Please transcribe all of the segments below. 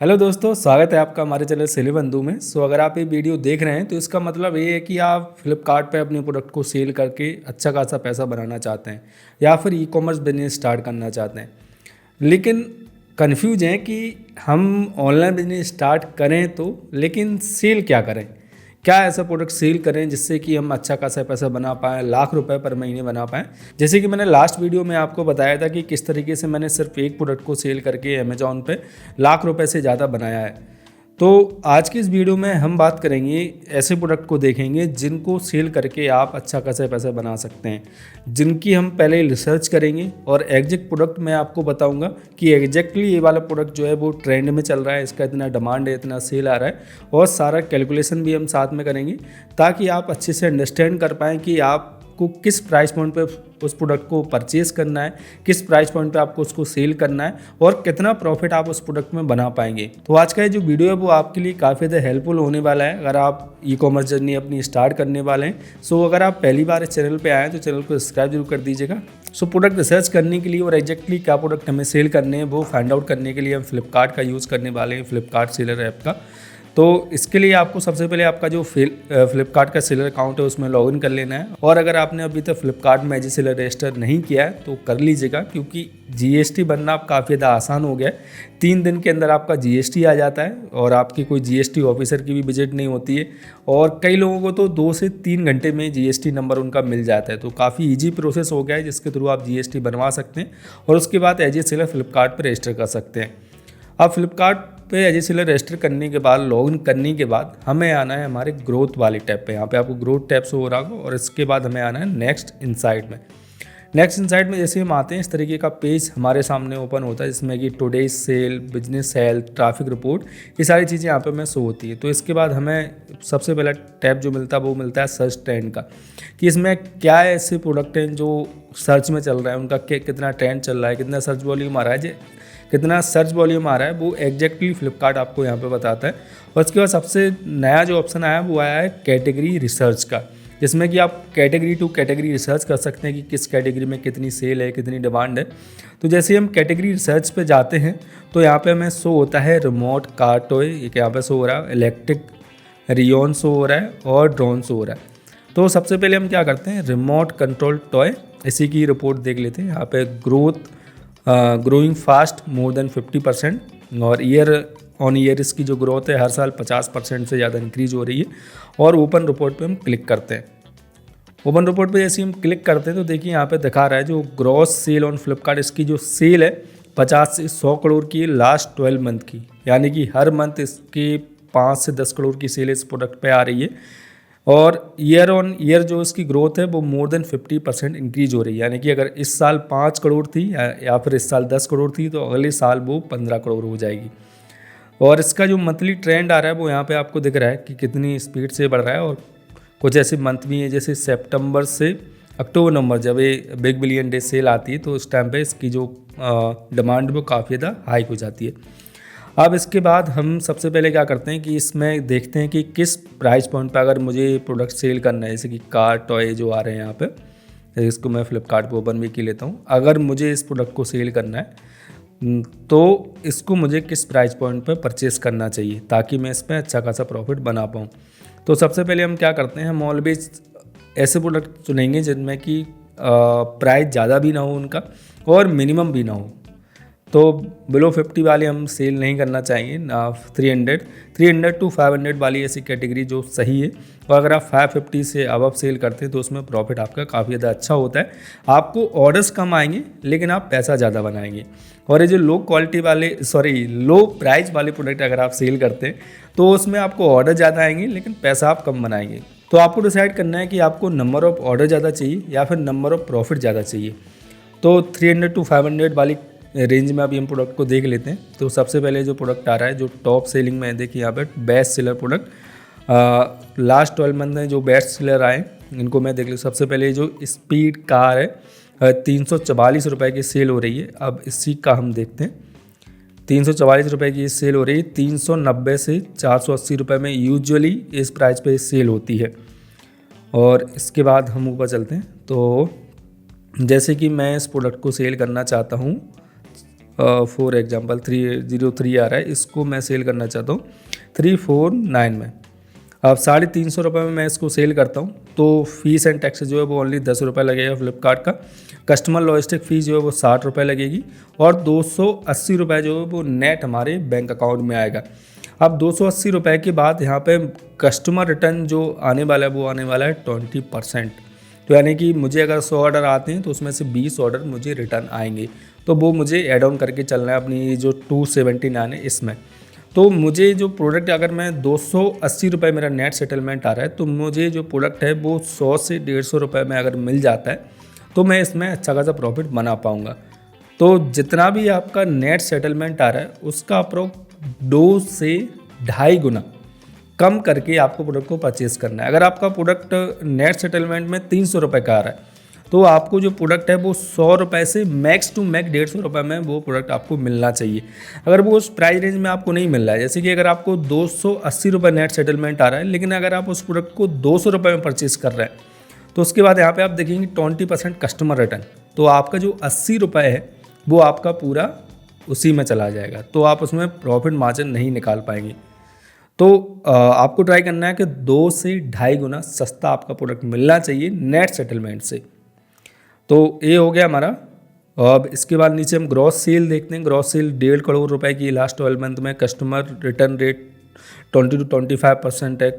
Hello दोस्तों, स्वागत है आपका हमारे चैनल सेल बंधु में। अगर आप ये वीडियो देख रहे हैं तो इसका मतलब ये है कि आप फ्लिपकार्ट पे अपने प्रोडक्ट को सेल करके अच्छा खासा पैसा बनाना चाहते हैं या फिर ई कॉमर्स बिजनेस स्टार्ट करना चाहते हैं, लेकिन कन्फ्यूज हैं कि हम ऑनलाइन बिजनेस स्टार्ट करें तो लेकिन सेल क्या करें, क्या ऐसा प्रोडक्ट सेल करें जिससे कि हम अच्छा खासा पैसा बना पाएँ, लाख रुपए पर महीने बना पाएँ। जैसे कि मैंने लास्ट वीडियो में आपको बताया था कि किस तरीके से मैंने सिर्फ एक प्रोडक्ट को सेल करके अमेजॉन पे लाख रुपए से ज़्यादा बनाया है। तो आज की इस वीडियो में हम बात करेंगे, ऐसे प्रोडक्ट को देखेंगे जिनको सेल करके आप अच्छा खासा पैसा बना सकते हैं, जिनकी हम पहले रिसर्च करेंगे और एग्जैक्ट प्रोडक्ट मैं आपको बताऊंगा कि एग्जैक्टली ये वाला प्रोडक्ट जो है वो ट्रेंड में चल रहा है, इसका इतना डिमांड है, इतना सेल आ रहा है, और सारा कैलकुलेशन भी हम साथ में करेंगे ताकि आप अच्छे से अंडरस्टैंड कर पाएँ कि आपको किस प्राइस पॉइंट पे उस प्रोडक्ट को परचेज़ करना है, किस प्राइस पॉइंट पे आपको उसको सेल करना है और कितना प्रॉफिट आप उस प्रोडक्ट में बना पाएंगे। तो आज का ये जो वीडियो है वो आपके लिए काफ़ी ज़्यादा हेल्पफुल होने वाला है अगर आप ई कॉमर्स जर्नी अपनी स्टार्ट करने वाले हैं। अगर आप पहली बार इस चैनल पे आए हैं तो चैनल को सब्सक्राइब जरूर कर दीजिएगा। प्रोडक्ट रिसर्च करने के लिए और एग्जैक्टली क्या प्रोडक्ट हमें सेल करने हैं वो फाइंड आउट करने के लिए हम फ्लिपकार्ट का यूज़ करने वाले हैं, फ्लिपकार्ट सेलर ऐप का। तो इसके लिए आपको सबसे पहले आपका जो फ्लिपकार्ट का सेलर अकाउंट है उसमें लॉगिन कर लेना है, और अगर आपने अभी तक फ्लिपकार्ट में एज ए सेलर रजिस्टर नहीं किया है तो कर लीजिएगा, क्योंकि जीएसटी बनना काफ़ी ज़्यादा आसान हो गया है। 3 दिन के अंदर आपका जीएसटी आ जाता है और आपकी कोई जीएसटी ऑफिसर की भी विजिट नहीं होती है, और कई लोगों को तो 2 से 3 घंटे में जीएसटी नंबर उनका मिल जाता है। तो काफ़ी ईजी प्रोसेस हो गया है जिसके थ्रू आप जीएसटी बनवा सकते हैं और उसके बाद एज ए सेलर फ्लिपकार्ट पर रजिस्टर कर सकते हैं। अब फ्लिपकार्ट पे एज ए सेलर रजिस्टर करने के बाद, लॉगिन करने के बाद हमें आना है हमारे ग्रोथ वाले टैब पे। यहाँ पे आपको ग्रोथ टैब से हो रहा होगा और इसके बाद हमें आना है नेक्स्ट इनसाइट में। नेक्स्ट इनसाइट में जैसे हम आते हैं इस तरीके का पेज हमारे सामने ओपन होता है, जिसमें कि today sale, business health, traffic report, ये सारी चीज़ें यहाँ पे हमें शो होती है। तो इसके बाद हमें सबसे पहला टैब जो मिलता है वो मिलता है सर्च ट्रेंड का, कि इसमें क्या ऐसे प्रोडक्ट हैं जो सर्च में चल रहा है, उनका कितना ट्रेंड चल रहा है, कितना सर्च वॉल्यूम आ रहा है, कितना सर्च वॉल्यूम आ रहा है, वो एग्जैक्टली फ्लिपकार्ट आपको यहाँ पे बताता है। और उसके बाद सबसे नया जो ऑप्शन आया है वो आया है कैटेगरी रिसर्च का, जिसमें कि आप कैटेगरी टू कैटेगरी रिसर्च कर सकते हैं कि किस कैटेगरी में कितनी सेल है, कितनी डिमांड है। तो जैसे हम कैटेगरी रिसर्च पे जाते हैं तो यहाँ पे हमें शो होता है रिमोट कार टॉय, एक यहाँ पे शो हो रहा है, इलेक्ट्रिक रियोन शो हो रहा है और ड्रोन शो हो रहा है। तो सबसे पहले हम क्या करते हैं, रिमोट कंट्रोल टॉय, इसी की रिपोर्ट देख लेते हैं। यहाँ पे ग्रोइंग फास्ट मोर देन 50%, और ईयर ऑन ईयर इसकी जो ग्रोथ है हर साल 50% से ज़्यादा इंक्रीज हो रही है। और ओपन रिपोर्ट पे हम क्लिक करते हैं। ओपन रिपोर्ट पे जैसे हम क्लिक करते हैं तो देखिए यहाँ पे दिखा रहा है जो ग्रॉस सेल ऑन फ्लिपकार्ट, इसकी जो सेल है 50 से 100 करोड़ की लास्ट 12 मंथ की, यानी कि हर मंथ इसकी 5 से 10 करोड़ की सेल इस प्रोडक्ट पे आ रही है। और ईयर ऑन ईयर जो इसकी ग्रोथ है वो मोर देन 50% इंक्रीज हो रही है, यानी कि अगर इस साल 5 करोड़ थी या फिर इस साल 10 करोड़ थी तो अगले साल वो 15 करोड़ हो जाएगी। और इसका जो मंथली ट्रेंड आ रहा है वो यहाँ पे आपको दिख रहा है कि कितनी स्पीड से बढ़ रहा है। और कुछ ऐसे मंथ भी हैं जैसे सितंबर से अक्टूबर नवंबर, जब ये बिग बिलियन डे सेल आती है तो उस टाइम पे इसकी जो डिमांड वो काफ़ी ज़्यादा हाई हो जाती है। अब इसके बाद हम सबसे पहले क्या करते हैं कि इसमें देखते हैं कि किस प्राइस पॉइंट पे अगर मुझे प्रोडक्ट सेल करना है, जैसे कि कार टॉय जो आ रहे हैं यहाँ पे, इसको मैं फ्लिपकार्ट पे ओपन भी की लेता हूँ। अगर मुझे इस प्रोडक्ट को सेल करना है तो इसको मुझे किस प्राइस पॉइंट पे परचेस करना चाहिए ताकि मैं इस पर अच्छा खासा प्रॉफिट बना पाऊँ। तो सबसे पहले हम क्या करते हैं, हम ऑलवेज ऐसे प्रोडक्ट चुनेंगे जिनमें कि प्राइस ज़्यादा भी ना हो उनका और मिनिमम भी ना हो। तो बिलो 50 वाले हम सेल नहीं करना चाहिए ना, 300 टू 500 वाली ऐसी कैटेगरी जो सही है। और अगर आप 550 से अबव सेल करते हैं तो उसमें प्रॉफिट आपका काफ़ी ज़्यादा अच्छा होता है। आपको ऑर्डर्स कम आएंगे लेकिन आप पैसा ज़्यादा बनाएंगे। और ये जो लो प्राइस वाले प्रोडक्ट अगर आप सेल करते हैं तो उसमें आपको ऑर्डर ज़्यादा आएंगे लेकिन पैसा आप कम बनाएंगे। तो आपको डिसाइड करना है कि आपको नंबर ऑफ़ ऑर्डर ज़्यादा चाहिए या फिर नंबर ऑफ़ प्रॉफिट ज़्यादा चाहिए। तो 300 टू 500 वाली रेंज में अभी हम प्रोडक्ट को देख लेते हैं। तो सबसे पहले जो प्रोडक्ट आ रहा है जो टॉप सेलिंग में है, देखिए यहाँ पे best seller product last 12 month में जो बेस्ट सेलर आए इनको मैं देख लूँ। सबसे पहले जो स्पीड कार है 344 रुपये की सेल हो रही है। अब इसी का हम देखते हैं, 344 रुपये की सेल हो रही है। 390 से 480 रुपये में यूजुअली इस प्राइस पे सेल होती है। और इसके बाद हम ऊपर चलते हैं। तो जैसे कि मैं इस प्रोडक्ट को सेल करना चाहता हूँ फॉर एग्जांपल 303 आ रहा है, इसको मैं सेल करना चाहता हूँ 349 में। अब 350 रुपये में मैं इसको सेल करता हूँ तो फीस एंड टैक्स जो है वो ओनली 10 रुपये लगेगा फ्लिपकार्ट का। कस्टमर लॉजिस्टिक फ़ीस जो है वो 60 रुपये लगेगी और 280 रुपये जो है वो नेट हमारे बैंक अकाउंट में आएगा। अब 280 रुपये के बाद यहाँ पे कस्टमर रिटर्न जो आने वाला है वो आने वाला है 20%। तो यानी कि मुझे अगर 100 ऑर्डर आते हैं तो उसमें से 20 ऑर्डर मुझे रिटर्न आएंगे, तो वो मुझे ऐड ऑन करके चलना है अपनी जो 279 है इसमें। तो मुझे जो प्रोडक्ट अगर मैं 280 रुपये मेरा नेट सेटलमेंट आ रहा है तो मुझे जो प्रोडक्ट है वो 100 से 150 रुपये में अगर मिल जाता है तो मैं इसमें अच्छा खासा प्रॉफिट बना पाऊँगा। तो जितना भी आपका नेट सेटलमेंट आ रहा है उसका अप्रोक्स 2 से 2.5 गुना कम करके आपको प्रोडक्ट को परचेज़ करना है। अगर आपका प्रोडक्ट नेट सेटलमेंट में 300 रुपये का आ रहा है तो आपको जो प्रोडक्ट है वो 100 रुपये से मैक्स टू मैक्स 150 रुपये में वो प्रोडक्ट आपको मिलना चाहिए। अगर वो उस प्राइस रेंज में आपको नहीं मिल रहा है, जैसे कि अगर आपको 280 रुपये नेट सेटलमेंट आ रहा है लेकिन अगर आप उस प्रोडक्ट को 200 रुपये में परचेज़ कर रहे हैं तो उसके बाद यहाँ पे आप देखेंगे 20% कस्टमर रिटर्न, तो आपका जो 80 रुपये है वो आपका पूरा उसी में चला जाएगा, तो आप उसमें प्रॉफिट मार्जिन नहीं निकाल पाएंगे। तो आपको ट्राई करना है कि 2 से 2.5 गुना सस्ता आपका प्रोडक्ट मिलना चाहिए नेट सेटलमेंट से। तो ये हो गया हमारा। अब इसके बाद नीचे हम ग्रॉस सेल देखते हैं। ग्रॉस सेल 1.5 करोड़ रुपए की लास्ट 12 मंथ में। कस्टमर रिटर्न रेट 20 to 25% है।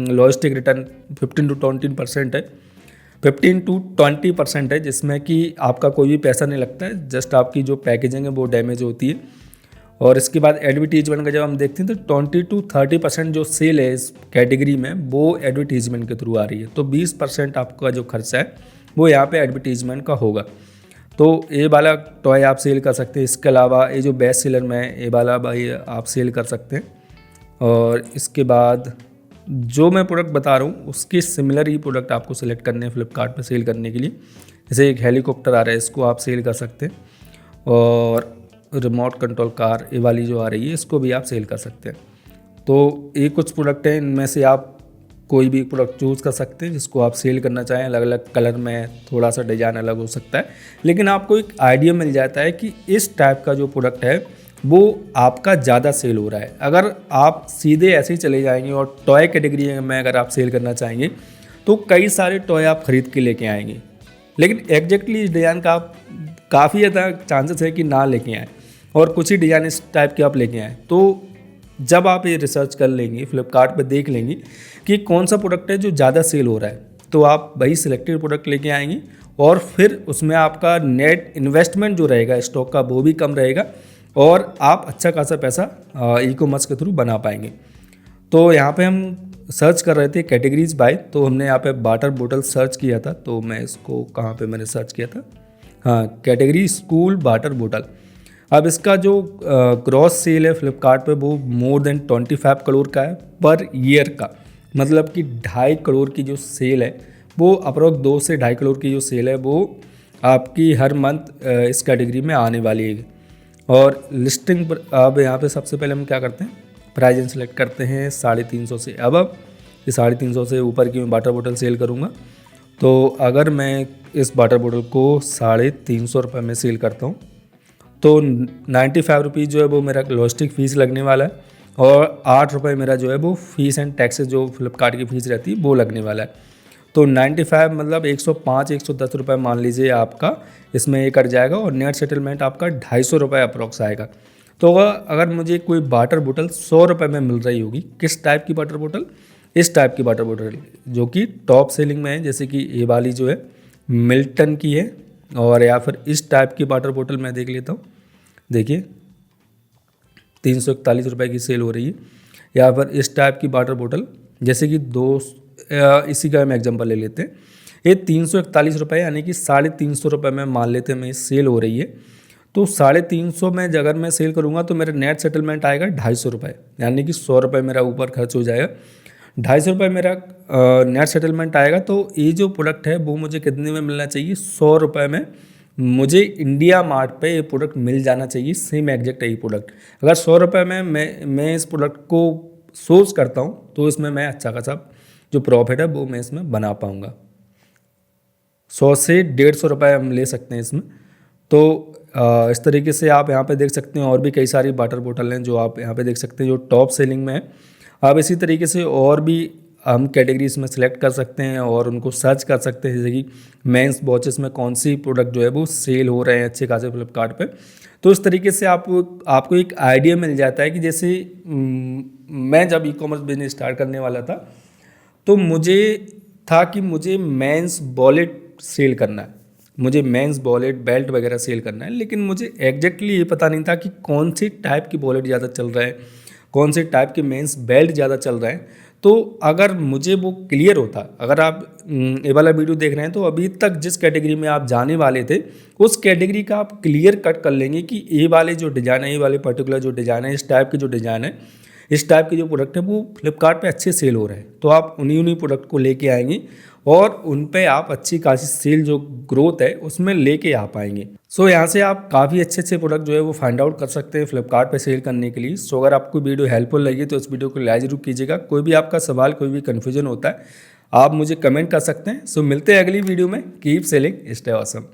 लॉजिस्टिक रिटर्न 15 to 20% है, 15 to 20% है, जिसमें कि आपका कोई भी पैसा नहीं लगता है, जस्ट आपकी जो पैकेजिंग है वो डैमेज होती है। और इसके बाद एडवर्टीजमेंट का जब हम देखते हैं तो 20 to 30% जो सेल है इस कैटेगरी में वो एडवर्टीजमेंट के थ्रू आ रही है। तो 20% आपका जो खर्चा है वो यहाँ पे एडवर्टीजमेंट का होगा। तो ये वाला टॉय आप सेल कर सकते हैं। इसके अलावा ये जो बेस्ट सेलर में है ये वाला भाई आप सेल कर सकते हैं। और इसके बाद जो मैं प्रोडक्ट बता रहा हूँ उसके सिमिलर ही प्रोडक्ट आपको सेलेक्ट करने हैं फ्लिपकार्ट पे सेल करने के लिए। जैसे एक हेलीकॉप्टर आ रहा है, इसको आप सेल कर सकते हैं। और रिमोट कंट्रोल कार ये वाली जो आ रही है इसको भी आप सेल कर सकते हैं। तो ये कुछ प्रोडक्ट हैं, इनमें से आप कोई भी प्रोडक्ट चूज़ कर सकते हैं जिसको आप सेल करना चाहें। अलग अलग कलर में, थोड़ा सा डिज़ाइन अलग हो सकता है, लेकिन आपको एक आइडिया मिल जाता है कि इस टाइप का जो प्रोडक्ट है वो आपका ज़्यादा सेल हो रहा है। अगर आप सीधे ऐसे ही चले जाएंगे और टॉय कैटेगरी में अगर आप सेल करना चाहेंगे तो कई सारे टॉय आप ख़रीद के लेके आएंगे, लेकिन एग्जैक्टली इस डिज़ाइन का आप काफ़ी ज़्यादा चांसेस है कि ना लेके आएँ और कुछ ही डिज़ाइन इस टाइप के आप लेके आएँ। तो जब आप ये रिसर्च कर लेंगे, फ्लिपकार्ट पे देख लेंगे कि कौन सा प्रोडक्ट है जो ज़्यादा सेल हो रहा है, तो आप वही सिलेक्टेड प्रोडक्ट लेके आएंगे और फिर उसमें आपका नेट इन्वेस्टमेंट जो रहेगा स्टॉक का वो भी कम रहेगा और आप अच्छा खासा पैसा ई कॉमर्स के थ्रू बना पाएंगे। तो यहाँ पे हम सर्च कर रहे थे कैटेगरीज बाय, तो हमने यहाँ पे वाटर बोतल सर्च किया था। तो मैं इसको कहाँ पे मैंने सर्च किया था, हाँ, कैटेगरी स्कूल वाटर बोतल। अब इसका जो ग्रॉस सेल है फ्लिपकार्ट पे वो मोर देन 25 करोड़ का है पर ईयर का, मतलब कि 2.5 करोड़ की जो सेल है वो अप्रोक्स 2 से 2.5 करोड़ की जो सेल है वो आपकी हर मंथ इस कैटेगरी में आने वाली है। और लिस्टिंग पर अब यहाँ पे सबसे पहले हम क्या करते हैं, प्राइस सेलेक्ट करते हैं 350 से अब ये 350 से ऊपर की मैं वाटर बोतल सेल करूँगा। तो अगर मैं इस वाटर बोतल को 350 रुपये में सेल करता हूँ तो 95 रुपीज़ जो है वो मेरा लॉजिस्टिक फ़ीस लगने वाला है और 8 रुपये मेरा जो है वो फ़ीस एंड टैक्सेस जो फ्लिपकार्ट की फ़ीस रहती है वो लगने वाला है। तो 95 मतलब 105-110 रुपये मान लीजिए आपका इसमें ये कट जाएगा और नेट सेटलमेंट आपका 250 रुपये अप्रॉक्स आएगा। तो अगर मुझे कोई वाटर बोतल 100 रुपये में मिल रही होगी, किस टाइप की वाटर बोतल, इस टाइप की वाटर बोतल जो कि टॉप सेलिंग में है, जैसे कि ये वाली जो है मिल्टन की है, और या फिर इस टाइप की वाटर बोतल मैं देख लेता हूँ, देखिए 341 रुपये की सेल हो रही है। या फिर इस टाइप की वाटर बोतल जैसे कि इसी का हम एग्जांपल ले लेते हैं, ये 341 रुपये यानी कि 350 रुपये में मान लेते हैं मैं सेल हो रही है। तो 350 में अगर मैं सेल करूँगा तो मेरा नेट सेटलमेंट आएगा 250 रुपये, यानी कि 100 रुपये मेरा ऊपर खर्च हो जाएगा, 250 रुपये मेरा नेट सेटलमेंट आएगा। तो ये जो प्रोडक्ट है वो मुझे कितने में मिलना चाहिए, 100 रुपये में मुझे इंडिया मार्ट पे ये प्रोडक्ट मिल जाना चाहिए, सेम एग्जैक्ट यही प्रोडक्ट। अगर 100 रुपये में मैं इस प्रोडक्ट को सोर्स करता हूँ तो इसमें मैं अच्छा खासा जो प्रॉफिट है वो मैं इसमें बना पाऊँगा। 100 से 150 रुपये हम ले सकते हैं इसमें। तो इस तरीके से आप यहाँ पे देख सकते हैं और भी कई सारी वाटर बॉटल हैं जो आप यहाँ पे देख सकते हैं जो टॉप सेलिंग में है। आप इसी तरीके से और भी हम कैटेगरीज में सिलेक्ट कर सकते हैं और उनको सर्च कर सकते हैं, जैसे कि मेंस वॉचेस में कौन सी प्रोडक्ट जो है वो सेल हो रहे हैं अच्छे खासे फ्लिपकार्ट पे। तो इस तरीके से आपको एक आइडिया मिल जाता है कि जैसे मैं जब ई कॉमर्स बिजनेस स्टार्ट करने वाला था तो मुझे था कि मुझे मेंस वॉलेट सेल करना है, मुझे मेंस वॉलेट बेल्ट वगैरह सेल करना है, लेकिन मुझे एग्जैक्टली ये पता नहीं था कि कौन सी टाइप की वॉलेट ज़्यादा चल रहा है, कौन से टाइप के मेंस बेल्ट ज़्यादा चल रहे हैं। तो अगर मुझे वो क्लियर होता, अगर आप ये वाला वीडियो देख रहे हैं तो अभी तक जिस कैटेगरी में आप जाने वाले थे उस कैटेगरी का आप क्लियर कट कर लेंगे कि ये वाले जो डिज़ाइन है, ये वाले पर्टिकुलर जो डिज़ाइन है, इस टाइप के जो डिज़ाइन है, इस टाइप के जो प्रोडक्ट है वो फ्लिपकार्ट पे अच्छे सेल हो रहे हैं। तो आप उन्हीं प्रोडक्ट को लेके आएंगे और उन पे आप अच्छी खासी सेल जो ग्रोथ है उसमें लेके आ पाएंगे। सो यहाँ से आप काफ़ी अच्छे प्रोडक्ट जो है वो फाइंड आउट कर सकते हैं फ्लिपकार्ट पे सेल करने के लिए। सो अगर आपको वीडियो हेल्पफुल लगी तो इस वीडियो को लाइक जरूर कीजिएगा। कोई भी आपका सवाल, कोई भी कन्फ्यूजन होता है आप मुझे कमेंट कर सकते हैं। सो मिलते हैं अगली वीडियो में। Keep selling, stay awesome.